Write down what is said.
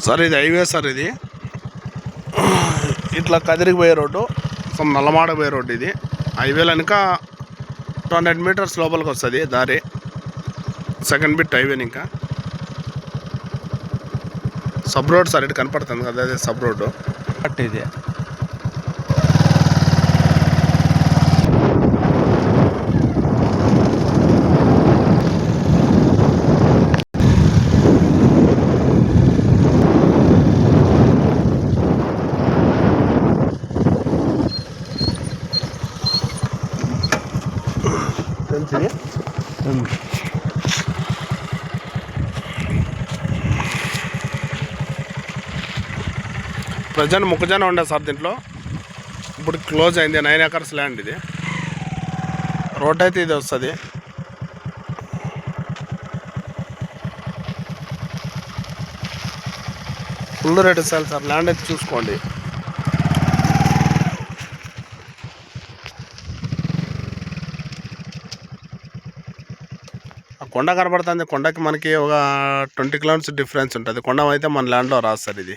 Sir ఇది highway sir. ఇది ఇట్లా కదిరికి పోయే రోడ్డు, నల్లమాడ పోయే రోడ్డు. ఇది హైవేలో వెనుక 200 మీటర్స్ లోపలికి వస్తుంది దారి. Second bit highway. ఇంకా సబ్ రోడ్ సార్, ఇటు కనపడుతుంది కదా, అదే సబ్ రోడ్డు. ఇది ప్రజెంట్ మొక్కజొన్న ఉండే సార్ దీంట్లో. ఇప్పుడు క్లోజ్ అయింది. 9 acres ల్యాండ్ ఇది. రోడ్ అయితే ఇది వస్తుంది. ఫుల్ రేట్ ఇస్తారు సార్. ల్యాండ్ అయితే చూసుకోండి. కొండ కనబడుతుంది. కొండకి మనకి ఒక 20 కిలోమీటర్స్ డిఫరెన్స్ ఉంటుంది. కొండ అయితే మన ల్యాండ్లో రాదు సార్ ఇది.